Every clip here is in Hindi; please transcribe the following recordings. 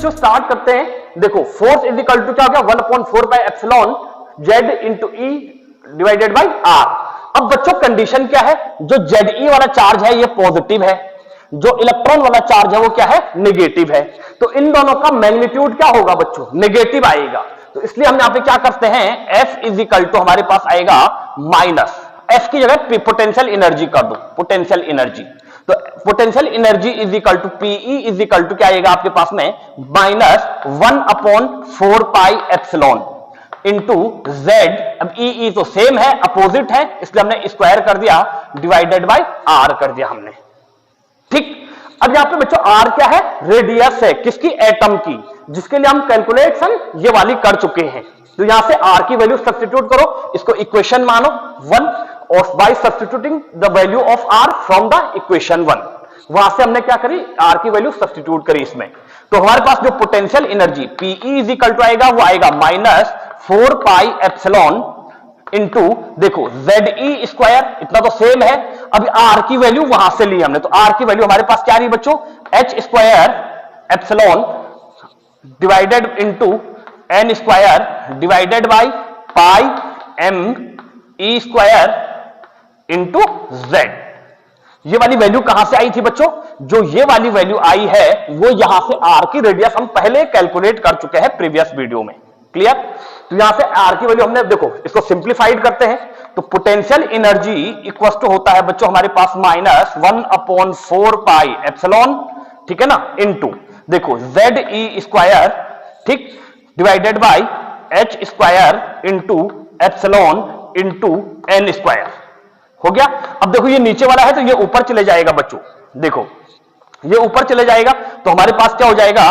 बच्चों स्टार्ट करते हैं। देखो फोर्स इज इक्वल टू क्या हो गया 1/4 pi epsilon Z into E divided by R. अब बच्चों कंडीशन क्या है, जो जेड ई वाला चार्ज है ये पॉजिटिव है, जो इलेक्ट्रॉन वाला चार्ज है वो क्या है नेगेटिव है। तो इन दोनों का मैग्नीट्यूड क्या होगा बच्चों, नेगेटिव आएगा। तो इसलिए हम यहां पे क्या करते हैं, एफ इज इक्वल टू हमारे पास आएगा माइनस, एफ की जगह पोटेंशियल एनर्जी कर दो, पोटेंशियल एनर्जी। तो potential energy is equal to PE is equal to क्या आएगा आपके पास में minus 1/4 pi epsilon into Z. अब ई तो सेम है, अपोजिट है, इसलिए हमने स्क्वायर कर दिया डिवाइडेड बाय आर कर दिया हमने। ठीक, अब यहां पे बच्चों आर क्या है, रेडियस है किसकी, एटम की, जिसके लिए हम कैलकुलेशन ये वाली कर चुके हैं। तो यहां से आर की वैल्यू सब्स्टिट्यूट करो, इसको इक्वेशन मानो 1 और by substituting the value of R from the equation 1, वहां से हमने क्या करी, आर की वैल्यू सब्स्टिट्यूट करी इसमें। तो हमारे पास जो potential energy PE is equal to आएगा, वो आएगा माइनस 4 पाई एप्सिलॉन इंटू देखो जेड ई स्क्वायर, इतना तो सेम है। अभी आर की वैल्यू वहां से ली हमने, तो आर की वैल्यू हमारे पास क्या रही बच्चों, H square epsilon divided into N square divided by pi M E square into Z. ये वाली वैल्यू कहां से आई थी बच्चों, जो ये वाली वैल्यू आई है वो यहां से आर की रेडियस हम पहले कैलकुलेट कर चुके हैं प्रीवियस वीडियो में। क्लियर, तो यहां से आर की वैल्यू हमने, देखो इसको सिंप्लीफाइड करते हैं, तो पोटेंशियल एनर्जी इक्वल टू होता है बच्चों हमारे पास माइनस 1/4 पाई एप्सिलॉन, ठीक है ना, इनटू देखो जेड ई स्क्वायर, ठीक, divided by H square into epsilon into N square. हो गया। अब देखो ये नीचे वाला है तो ये ऊपर चले जाएगा बच्चों, देखो ये ऊपर चले जाएगा, तो हमारे पास क्या हो जाएगा,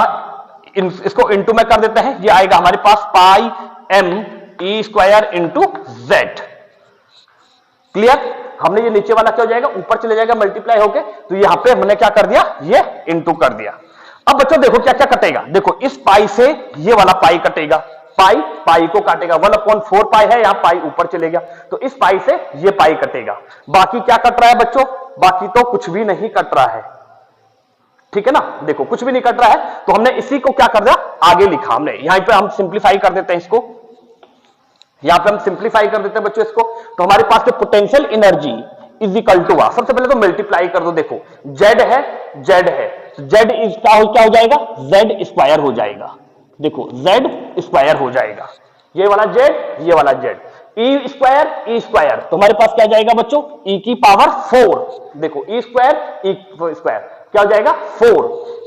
इसको इंटू में कर देते हैं, ये आएगा हमारे पास pi M E square into z. Clear, हमने ये नीचे वाला क्या हो जाएगा, ऊपर चले जाएगा मल्टीप्लाई होके, तो यहां पे हमने क्या कर दिया, ये इंटू कर दिया। अब बच्चों देखो क्या क्या कटेगा, देखो इस पाई से ये वाला पाई कटेगा, पाई पाई को काटेगा, 1/4 पाई है, यहां पाई ऊपर चले गया, तो इस पाई से ये पाई कटेगा। बाकी क्या कट रहा है बच्चों, बाकी तो कुछ भी नहीं कट रहा है, ठीक है ना, देखो कुछ भी नहीं कट रहा है, तो हमने इसी को क्या कर दिया, आगे लिखा हमने, यहां पे हम सिंप्लीफाई कर देते हैं इसको, यहां पे हम सिंप्लीफाई कर देते हैं बच्चों इसको। तो हमारे पास जो potential energy is equal to, सबसे पहले तो मल्टीप्लाई कर दो, देखो जेड है, जेड है, जेड इज क्या हो जाएगा, जेड स्क्वायर हो जाएगा, देखो जेड स्क्वायर हो जाएगा, ये वाला जेड, ये वाला जेड, ई स्क्वायर, तो हमारे पास क्या जाएगा बच्चों, ई की पावर 4, देखो ई स्क्वायर क्या हो जाएगा 4।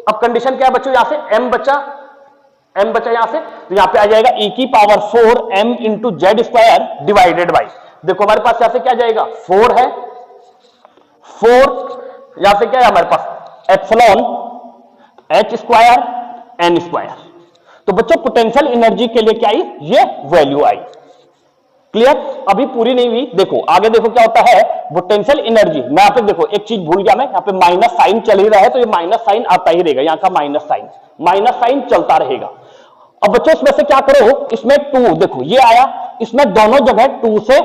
अब कंडीशन क्या है बच्चों, यहां से m बचा यहां से, तो यहां पे आ जाएगा e की power 4 m into Z square divided by, देखो हमारे पास यहां से क्या जाएगा 4 है, 4 यहां से क्या है हमारे पास epsilon h square n square. तो बच्चों पोटेंशियल एनर्जी के लिए क्या आई, ये वैल्यू आई। क्लियर, अभी पूरी नहीं हुई, देखो आगे देखो क्या होता है, पोटेंशियल एनर्जी, मैं यहां पे देखो एक चीज भूल गया मैं, यहां पे माइनस साइन चल ही रहा है, तो ये माइनस साइन आता ही रहेगा, यहां का माइनस साइन चलता रहेगा। अब बच्चों इसमें से क्या करो, इसमें 2 देखो ये आया, इसमें दोनों जगह 2 से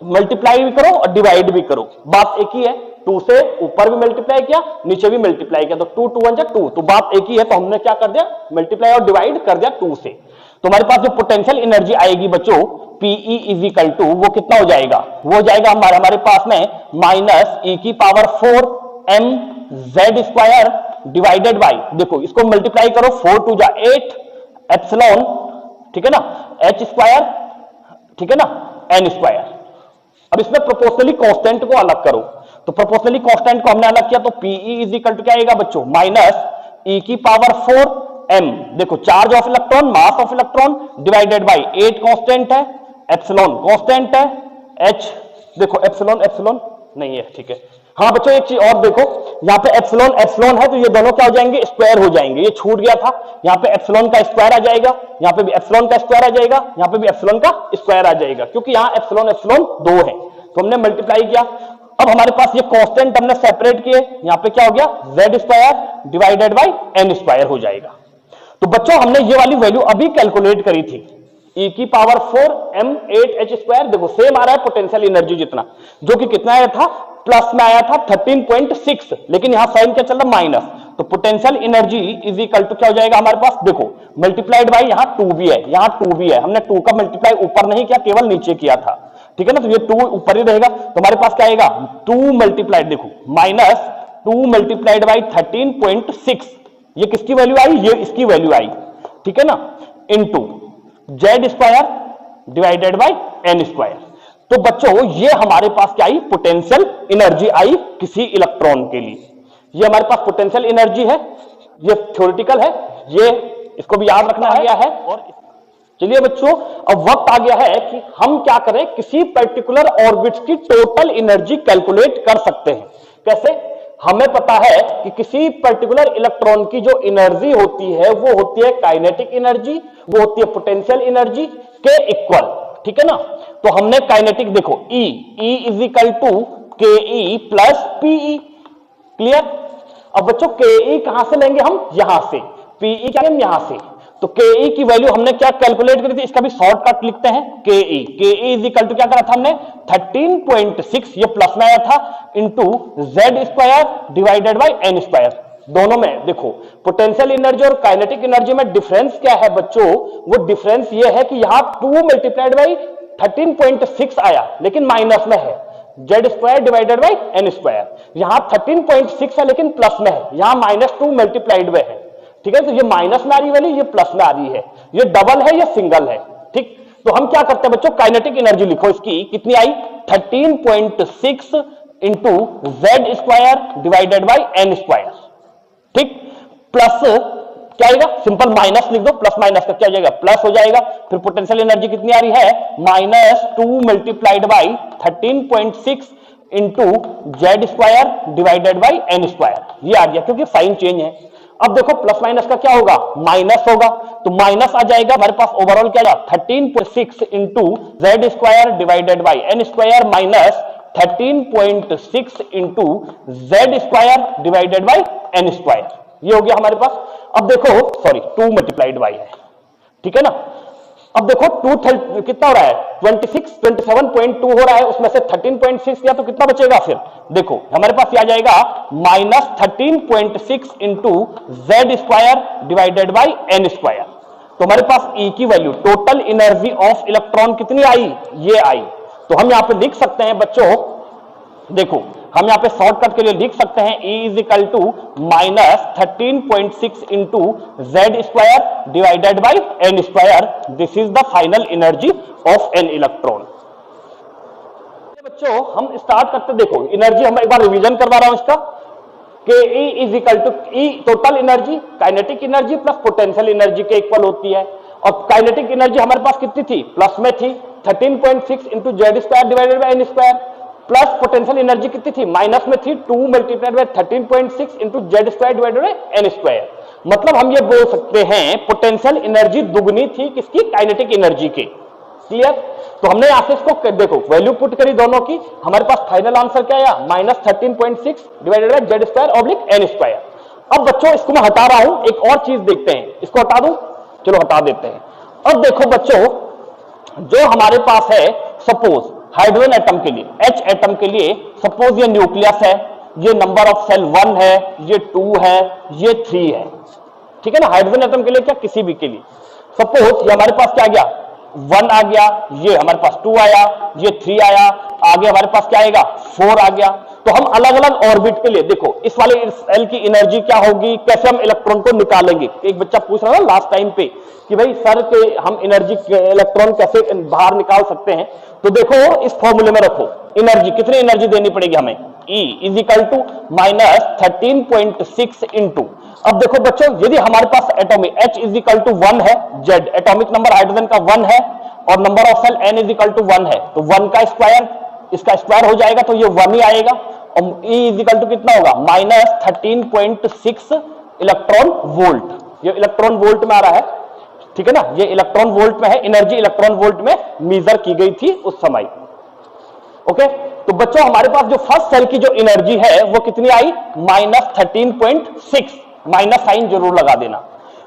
मल्टीप्लाई भी करो और डिवाइड भी करो, बात एक ही है, 2 से ऊपर भी मल्टीप्लाई किया, नीचे भी मल्टीप्लाई किया, तो 2 2 1 2, तो बात एक ही है, तो हमने क्या कर दिया, मल्टीप्लाई और डिवाइड कर दिया 2 से। तो हमारे पास जो पोटेंशियल एनर्जी आएगी बच्चों पीई इज इक्वल टू, वो कितना हो जाएगा, वो हो जाएगा हमारे पास में माइनस ई की power 4 M Z square divided by, देखो इसको मल्टीप्लाई करो, 4 2 जा 8 एप्सिलॉन, ठीक है ना, एच स्क्वायर, ठीक है ना, एन स्क्वायर। अब इसमें प्रोपोर्शनली कांस्टेंट को अलग करो, तो प्रोपोर्शनली कांस्टेंट को हमने अलग किया, तो पीई इज इक्वल टू क्या आएगा बच्चों, माइनस ई की पावर 4 m, देखो charge of electron, mass of electron divided by 8 constant है, एप्सिलॉन कांस्टेंट है, h देखो एप्सिलॉन नहीं है, ठीक है। हाँ बच्चों एक चीज और देखो, यहाँ पे एप्सिलॉन है, तो ये दोनों क्या हो जाएंगे, स्क्वायर हो जाएंगे, ये छूट गया था, यहाँ पे एप्सिलॉन का स्क्वायर आ जाएगा, यहाँ पे भी एप्सिलॉन का स्क्वायर आ जाएगा, यहाँ पे भी एप्सिलॉन का स्क्वायर आ जाएगा, क्योंकि यहाँ एप्सिलॉन 2 है, तो हमने मल्टीप्लाई किया। अब हमारे पास ये कांस्टेंट हमने सेपरेट किए, यहाँ पे क्या हो गया, Z square divided by N square हो जाएगा। तो बच्चों हमने ये वाली वैल्यू अभी कैलकुलेट करी थी, e की पावर 4 m 8 h स्क्वायर, देखो सेम आ रहा है पोटेंशियल एनर्जी जितना, जो कि कितना आया था, प्लस में आया था 13.6, लेकिन यहां साइन क्या चल रहा, माइनस, तो potential energy is equal to क्या हो जाएगा हमारे पास, देखो मल्टीप्लाइड बाई यहां 2 भी है, यहां 2 भी है, हमने 2 का मल्टीप्लाई ऊपर नहीं किया, केवल नीचे किया था, ठीक है ना, तो ये 2 ऊपर ही रहेगा, तो हमारे पास क्या आएगा 2 मल्टीप्लाइड, देखो माइनस 2 मल्टीप्लाइड बाई 13.6, ये किसकी वैल्यू आई, ये इसकी वैल्यू आई, ठीक है ना, into Z square divided by N square. तो बच्चों ये हमारे पास क्या आई, पोटेंशियल एनर्जी आई किसी इलेक्ट्रॉन के लिए, ये हमारे पास पोटेंशियल एनर्जी है, ये थ्योरेटिकल है, ये इसको भी याद रखना गया है। और चलिए बच्चों अब वक्त आ गया है कि हम क्या करें, किसी पर्टिकुलर ऑर्बिट की टोटल एनर्जी कैलकुलेट कर सकते हैं। कैसे, हमें पता है कि किसी पर्टिकुलर इलेक्ट्रॉन की जो एनर्जी होती है वो होती है काइनेटिक एनर्जी, वो होती है पोटेंशियल एनर्जी के इक्वल, ठीक है ना। तो हमने काइनेटिक देखो E इज इक्वल टू के ई प्लस पीई, क्लियर। अब बच्चों के ई कहां से लेंगे हम, यहां से, पीई क्या हम यहां से, तो के ई की वैल्यू हमने क्या कैलकुलेट करी थी, इसका भी शॉर्टकट लिखते हैं, के ई इज इक्वल टू क्या करा था हमने 13.6, ये प्लस में आया था, into Z square divided by N square. दोनों में देखो पोटेंशियल एनर्जी और काइनेटिक एनर्जी में डिफरेंस क्या है बच्चों, वो डिफरेंस ये है कि यहां 2 मल्टीप्लाइड बाई 13.6 आया लेकिन माइनस में है, Z square divided by N square, यहां 13.6 है लेकिन प्लस में है, यहां -2 मल्टीप्लाइड में है, ठीक है, तो ये माइनस में आ रही वैल्यू, ये प्लस में आ रही है, ये डबल है, ये सिंगल है, ठीक। तो हम क्या करते हैं बच्चों, काइनेटिक एनर्जी लिखो, इसकी कितनी आई 13.6 into Z square divided by N square, ठीक, प्लस क्या आएगा, सिंपल माइनस लिख दो, प्लस माइनस का क्या हो जाएगा, प्लस हो जाएगा, फिर पोटेंशियल एनर्जी कितनी आ रही है, -2 multiplied by 13.6 into Z square divided by N square, ये आ गया क्योंकि साइन चेंज है। अब देखो प्लस माइनस का क्या होगा, माइनस होगा, तो माइनस आ जाएगा हमारे पास, ओवरऑल क्या आएगा 13.6 into Z square divided by N square minus 13.6 into Z square divided by N square, ये हो गया हमारे पास। अब देखो सॉरी 2 मल्टीप्लाइड बाई है, ठीक है ना। अब देखो 2 कितना हो रहा है, 27.2 हो रहा है, उसमें से 13.6 किया तो कितना बचेगा, फिर देखो हमारे पास आ जाएगा -13.6 into Z square divided by N square. तो हमारे पास E की value total energy of electron कितनी आई, ये आई। तो हम यहां पे लिख सकते हैं बच्चों, देखो हम यहां पे शॉर्टकट के लिए लिख सकते हैं E is equal to -13.6 into Z square divided by N square, this is the final energy of an electron. बच्चों हम स्टार्ट करते, देखो एनर्जी हम एक बार रिवीजन करवा रहा हूं इसका, के E is equal to E total energy kinetic energy plus potential energy के इक्वल होती है, और काइनेटिक एनर्जी हमारे पास कितनी थी, प्लस में थी, 13.6 into Z square divided by N square, plus potential energy कितनी थी, माइनस में थी, 2 multiplied by 13.6 into Z square divided by N square. मतलब हम ये बोल सकते हैं पोटेंशियल एनर्जी दुगनी थी किसकी, काइनेटिक एनर्जी की, क्लियर। तो हमने यहां से इसको देखो वैल्यू पुट करी दोनों की, हमारे पास फाइनल आंसर क्या आया, -13.6 divided by Z square oblique N square. अब बच्चों इसको मैं हटा रहा हूं, एक और चीज देखते हैं, इसको हटा दूं, चलो हटा देते हैं। अब देखो बच्चों जो हमारे पास है, सपोज हाइड्रोजन एटम के लिए, H एटम के लिए सपोज ये न्यूक्लियस है, ये नंबर ऑफ सेल 1 है, ये 2 है, ये 3 है, ठीक है ना। हाइड्रोजन एटम के लिए क्या, किसी भी के लिए, सपोज ये हमारे पास क्या आ गया, 1 आ गया, ये हमारे पास 2 आया, ये 3 आया, आगे हमारे पास क्या आएगा, 4 आ गया। तो हम अलग अलग ऑर्बिट के लिए देखो इस वाले सेल की एनर्जी क्या होगी, कैसे हम इलेक्ट्रॉन को निकालेंगे। एक बच्चा पूछ रहा था लास्ट टाइम पे कि भाई सर के हम एनर्जी इलेक्ट्रॉन कैसे बाहर निकाल सकते हैं, तो देखो इस फॉर्मूले में रखो, एनर्जी कितनी एनर्जी देनी पड़ेगी हमें, E is equal to -13.6 into, अब देखो बच्चों यदि हमारे पास atomic H is equal to 1 है, Z एटॉमिक नंबर हाइड्रोजन का 1 है, और number of cell N is equal to 1 है, तो 1 का स्क्वायर इसका स्क्वायर हो जाएगा, तो ये 1 ही आएगा, और E इज इक्वल टू कितना होगा, -13.6 इलेक्ट्रॉन वोल्ट, ये इलेक्ट्रॉन वोल्ट में आ रहा है, ठीक है ना, ये इलेक्ट्रॉन वोल्ट में है, एनर्जी इलेक्ट्रॉन वोल्ट में मेजर की गई थी उस समय। ओके, तो बच्चों हमारे पास जो फर्स्ट सेल की जो एनर्जी है वो कितनी आई, -13.6, माइनस साइन जरूर लगा देना।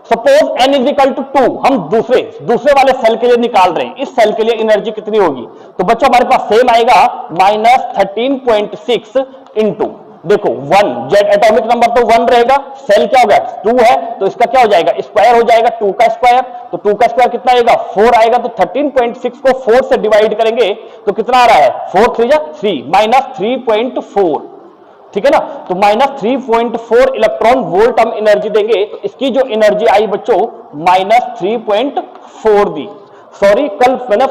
Suppose n is equal to 2, हम दूसरे वाले सेल के लिए निकाल रहे हैं, इस सेल के लिए एनर्जी कितनी होगी, तो बच्चों हमारे पास सेम आएगा, -13.6 इंटू देखो 1 जेड एटॉमिक नंबर तो 1 रहेगा, सेल क्या हो गया 2 है तो इसका क्या हो जाएगा स्क्वायर हो जाएगा 2 का स्क्वायर, तो 2 का स्क्वायर कितना आएगा 4 आएगा, तो 13.6 को 4 से डिवाइड करेंगे तो कितना आ रहा है 4 3 जा 3 माइनस 3.4, ठीक है ना। तो माइनस 3.4 इलेक्ट्रॉन वोल्ट हम एनर्जी देंगे, तो इसकी जो एनर्जी आई बच्चों माइनस 3.4 दी। सॉरी कल मैंने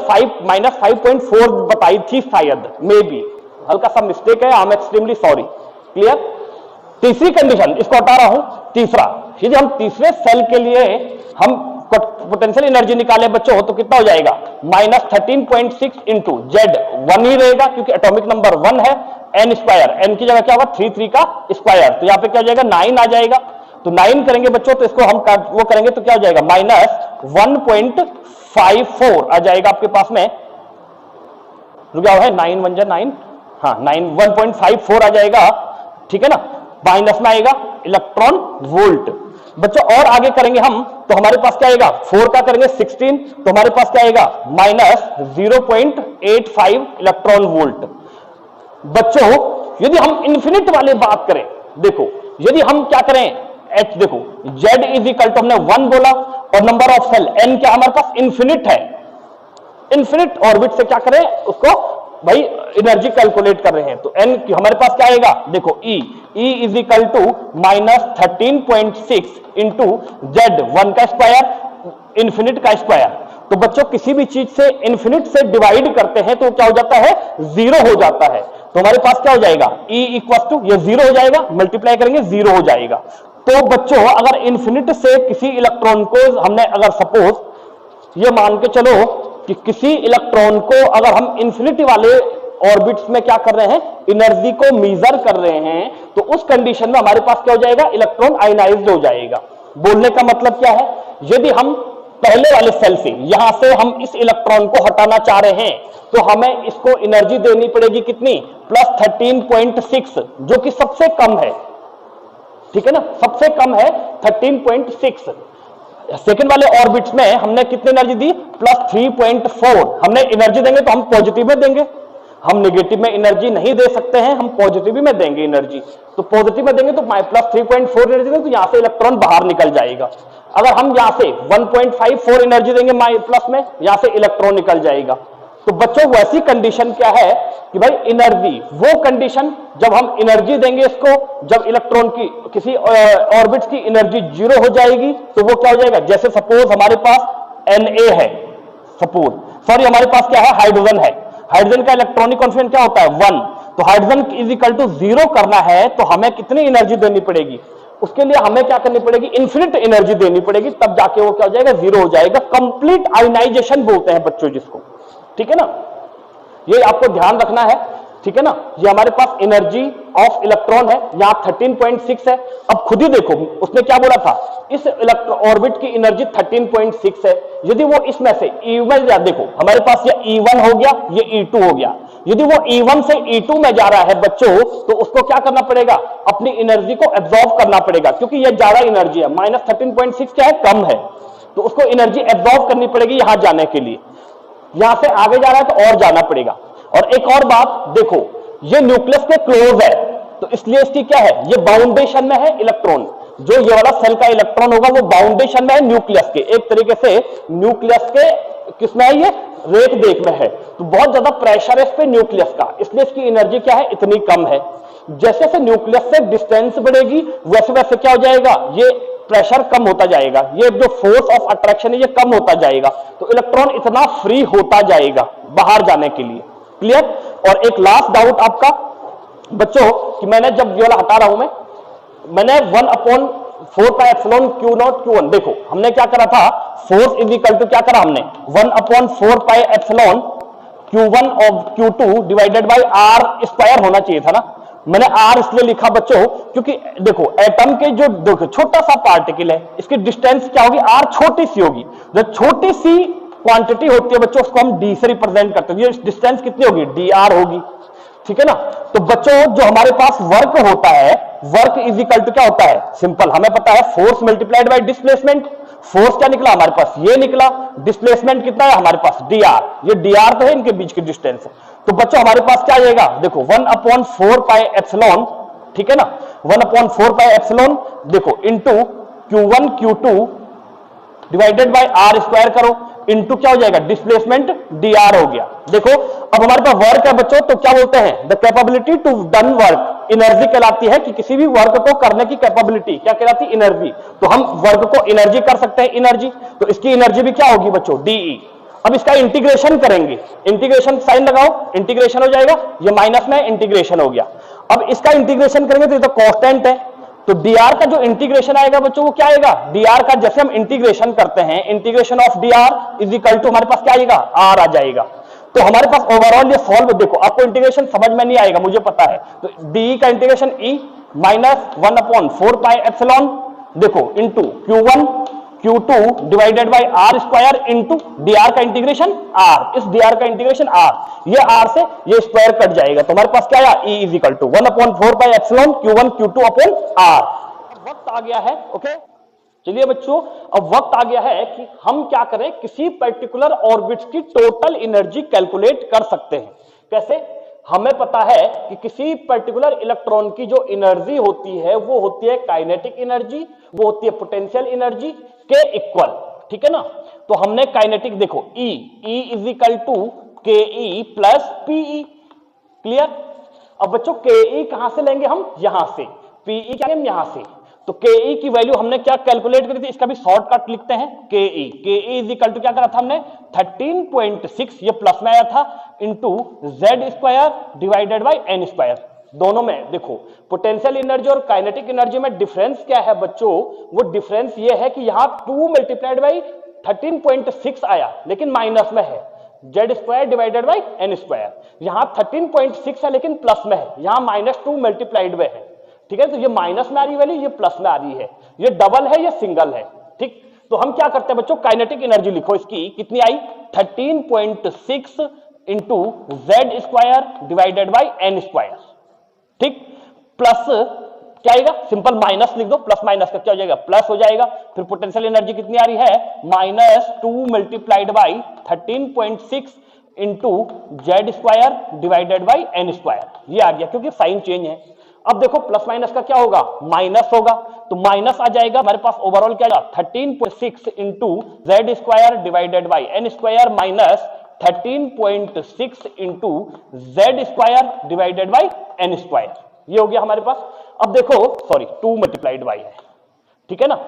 माइनस 5.4 बताई थी शायद, मे बी हल्का सा मिस्टेक है, I am extremely sorry. Clear. तीसरी कंडीशन इसको हटा रहा हूं, तीसरा यदि हम तीसरे सेल के लिए हम पोटेंशियल एनर्जी निकाले बच्चों तो कितना हो जाएगा माइनस 13.6 इंटू जेड 1 ही रहेगा क्योंकि एटॉमिक नंबर 1 है, एन स्क्वायर, एन की जगह क्या होगा 3 का स्क्वायर, तो यहां पे क्या हो जाएगा 9 आ जाएगा, तो 9 करेंगे बच्चों तो इसको हम वो करेंगे तो क्या हो जाएगा माइनस 1.54 आ जाएगा आपके पास में, क्या है 9 1 जा 9, हाँ 1.54 आ जाएगा, ठीक है ना, माइनस में आएगा इलेक्ट्रॉन वोल्ट। बच्चों और आगे करेंगे हम तो हमारे पास क्या आएगा 4 का करेंगे 16 तो हमारे पास क्या आएगा माइनस 0.85 इलेक्ट्रॉन वोल्ट। बच्चों यदि हम इंफिनिट वाले बात करें, देखो यदि हम क्या करें एच, देखो जेड इज इक्वल टू हमने 1 बोला और नंबर ऑफ सेल एन क्या हमारे पास इंफिनिट है, इंफिनिट ऑर्बिट से क्या करें उसको भाई एनर्जी कैलकुलेट कर रहे हैं, तो एन हमारे पास क्या आएगा देखो E is equal to minus 13.6 into Z 1 का स्क्वायर इंफिनिट का स्क्वायर। तो बच्चों किसी भी चीज से इंफिनिट से डिवाइड करते हैं तो क्या हो जाता है 0 हो जाता है, तो हमारे पास क्या हो जाएगा ई इक्वल टू ये 0 हो जाएगा, मल्टीप्लाई करेंगे 0 हो जाएगा। तो बच्चों अगर इंफिनिट से किसी इलेक्ट्रॉन को हमने अगर सपोज ये मान के चलो कि किसी इलेक्ट्रॉन को अगर हम इंफिनिटी वाले ऑर्बिट्स में क्या कर रहे हैं एनर्जी को मेजर कर रहे हैं, तो उस कंडीशन में हमारे पास क्या हो जाएगा इलेक्ट्रॉन आयनाइज्ड हो जाएगा। बोलने का मतलब क्या है, यदि हम पहले वाले सेल से यहां से हम इस इलेक्ट्रॉन को हटाना चाह रहे हैं तो हमें इसको एनर्जी देनी पड़ेगी कितनी प्लस 13.6 जो कि सबसे कम है, ठीक है ना, सबसे कम है 13.6। सेकेंड वाले ऑर्बिट्स में हमने कितनी एनर्जी दी प्लस 3.4, हमने एनर्जी देंगे तो हम पॉजिटिव में देंगे, हम नेगेटिव में एनर्जी नहीं दे सकते हैं, हम पॉजिटिव में देंगे एनर्जी, तो पॉजिटिव में देंगे तो प्लस 3.4 एनर्जी देंगे तो यहां से इलेक्ट्रॉन बाहर निकल जाएगा। अगर हम यहां से 1.54 एनर्जी देंगे प्लस में, यहां से इलेक्ट्रॉन निकल जाएगा। तो बच्चों वैसी कंडीशन क्या है कि भाई एनर्जी, वो कंडीशन जब हम एनर्जी देंगे इसको, जब इलेक्ट्रॉन की किसी ऑर्बिट की एनर्जी 0 हो जाएगी तो वो क्या हो जाएगा, जैसे सपोज हमारे पास Na है, सपोज सॉरी हमारे पास क्या है हाइड्रोजन है, हाइड्रोजन का इलेक्ट्रॉनिक कॉन्फिडेंस क्या होता है 1, तो हाइड्रोजन इज इक्वल टू 0 करना है तो हमें कितनी एनर्जी देनी पड़ेगी, उसके लिए हमें क्या करनी पड़ेगी इन्फिनिट एनर्जी देनी पड़ेगी, तब जाके वो क्या हो जाएगा 0 हो जाएगा। कंप्लीट आयोनाइजेशन बोलते हैं बच्चों जिसको, ठीक है ना, ये आपको ध्यान रखना है, ठीक है ना। ये हमारे पास एनर्जी ऑफ इलेक्ट्रॉन है, यहां 13.6 है। अब खुद ही देखो उसने क्या बोला था, इस ऑर्बिट की एनर्जी 13.6 है, यदि वो इसमें से E1 या देखो हमारे पास ये E1 हो गया, ये E2 हो गया, यदि वो E1 से E2 में जा रहा है बच्चों तो उसको क्या करना पड़ेगा अपनी एनर्जी को एब्जॉर्ब करना पड़ेगा, क्योंकि ये ज्यादा एनर्जी है, माइनस 13.6 क्या है कम है, तो उसको एनर्जी एब्जॉर्ब करनी पड़ेगी यहां जाने के लिए, यहां से आगे जा रहा है तो और जाना पड़ेगा। और एक और बात देखो, ये न्यूक्लियस के क्लोज है तो इसलिए इसकी क्या है, ये बाउंडेशन में है इलेक्ट्रॉन, जो ये वाला सेल का इलेक्ट्रॉन होगा वो बाउंडेशन में है न्यूक्लियस के, एक तरीके से न्यूक्लियस के किसमें है, ये रेत देख में है, तो बहुत ज्यादा प्रेशर है इस पे न्यूक्लियस का, इसलिए इसकी एनर्जी क्या है इतनी कम है। जैसे जैसे न्यूक्लियस से डिस्टेंस बढ़ेगी वैसे वैसे क्या हो जाएगा, ये प्रेशर कम होता जाएगा, ये जो फोर्स ऑफ अट्रैक्शन है ये कम होता जाएगा, तो इलेक्ट्रॉन इतना फ्री होता जाएगा बाहर जाने के लिए। क्लियर। और एक लास्ट डाउट आपका बच्चों कि मैंने जब ये वाला हटा रहा हूं मैंने 1/4 पाई एप्सिलॉन Q0 Q1, देखो हमने क्या करा था, फोर्स इज इक्वल टू क्या करा हमने 1/4 पाई एप्सिलॉन Q1 और Q2 divided by R square होना चाहिए था ना, मैंने R इसलिए लिखा बच्चों क्योंकि देखो एटम के जो छोटा सा पार्टिकल है इसकी डिस्टेंस क्या होगी, R छोटी सी होगी, जब छोटी सी क्वांटिटी होती है बच्चों उसको हम D से रिप्रेजेंट करते हैं, ये डिस्टेंस कितनी होगी dr होगी, ठीक है ना। तो बच्चों जो हमारे पास वर्क होता है, वर्क इज इक्वल टू क्या होता है, सिंपल हमें पता है force multiplied by displacement, force क्या निकला हमारे पास ये निकला, डिस्प्लेसमेंट कितना है हमारे पास dr, ये dr तो है इनके बीच की डिस्टेंस, तो बच्चों हमारे पास क्या आएगा देखो 1/4 पाई एप्सिलॉन ठीक है ना, 1/4 पाई एप्सिलॉन देखो into Q1 Q2 divided by are square करो, इंटू क्या हो जाएगा डिस्प्लेसमेंट dr हो गया। देखो अब हमारे पास वर्क है बच्चों, तो क्या बोलते हैं the capability to done work, energy कहलाती है कि किसी भी वर्क को करने की कैपेबिलिटी क्या कहलाती है एनर्जी। तो हम वर्क को एनर्जी कर सकते हैं एनर्जी, तो इसकी एनर्जी भी क्या होगी बच्चों DE। अब इसका इंटीग्रेशन करेंगे, इंटीग्रेशन साइन लगाओ, इंटीग्रेशन हो जाएगा, ये माइनस में इंटीग्रेशन हो गया। अब इसका इंटीग्रेशन करेंगे तो ये तो कांस्टेंट है, तो dr का जो इंटीग्रेशन आएगा बच्चों वो क्या आएगा, dr का जैसे हम इंटीग्रेशन करते हैं integration of dr is equal to हमारे पास क्या आएगा r आ जाएगा। तो हमारे पास ओवरऑल ये सॉल्व, देखो आपको इंटीग्रेशन समझ में नहीं आएगा मुझे पता है, तो de का integration e minus 1/4 pi epsilon देखो into Q1 Q2 divided by are square into dr का इंटीग्रेशन r, इस dr का इंटीग्रेशन r, ये r से ये स्क्वायर कट जाएगा, तो हमारे पास क्या आया e is equal to 1/4 pi epsilon Q1 Q2 upon r। वक्त आ गया है, ओके चलिए बच्चों अब वक्त आ गया है कि हम क्या करें, किसी पर्टिकुलर ऑर्बिट की टोटल एनर्जी कैलकुलेट कर सकते हैं। कैसे, हमें पता है कि किसी पर्टिकुलर इलेक्ट्रॉन की जो एनर्जी होती है वो होती है काइनेटिक एनर्जी, वो होती है पोटेंशियल एनर्जी के इक्वल, ठीक है ना। तो हमने काइनेटिक देखो E is equal to KE plus PE, clear. अब बच्चों KE कहां से लेंगे हम, यहां से, PE क्या हम यहां से, तो KE की वैल्यू हमने क्या कैलकुलेट करी थी, इसका भी शॉर्टकट लिखते हैं KE इज इक्वल टू क्या करा था हमने 13.6, ये प्लस में आया था, into Z square divided by N square. दोनों में देखो पोटेंशियल एनर्जी और काइनेटिक एनर्जी में डिफरेंस क्या है बच्चों, वो डिफरेंस ये है कि यहां 2 मल्टीप्लाइड बाई 13.6 आया लेकिन माइनस में है, Z square divided by N square, यहां 13.6 है लेकिन प्लस में है, यहां -2 मल्टीप्लाइड में है, ठीक है। तो ये माइनस में आ रही वैल्यू, ये प्लस में आ रही है, ये डबल है ये सिंगल है, ठीक। तो हम क्या करते हैं बच्चों, काइनेटिक एनर्जी लिखो, इसकी कितनी आई 13.6 into Z square divided by N square, ठीक, प्लस क्या आएगा, सिंपल माइनस लिख दो, प्लस माइनस का क्या हो जाएगा प्लस हो जाएगा, फिर पोटेंशियल एनर्जी कितनी आ रही है -2 multiplied by 13.6 into Z square divided by N square, ये आ गया क्योंकि साइन चेंज है। अब देखो प्लस माइनस का क्या होगा माइनस होगा, तो माइनस आ जाएगा, हमारे पास ओवरऑल क्या आएगा 13.6 into Z square divided by N square minus 13.6 into Z square divided by N square, ये हो गया हमारे पास। अब देखो सॉरी 2 मल्टीप्लाइड बाई है, ठीक है ना।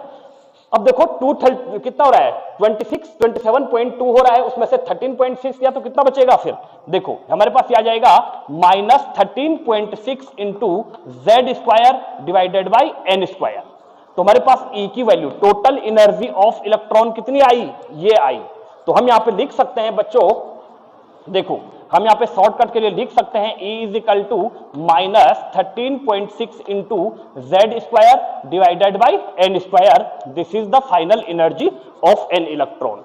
अब देखो 2 कितना हो रहा है 27.2 हो रहा है, उसमें से 13.6 किया तो कितना बचेगा, फिर देखो हमारे पास आ जाएगा -13.6 into Z square divided by N square. तो हमारे पास E की value total energy of electron कितनी आई, ये आई। तो हम यहां पे लिख सकते हैं बच्चों, देखो हम यहां पे शॉर्टकट के लिए लिख सकते हैं E is equal to -13.6 into Z square divided by N square, this is the final energy of an electron.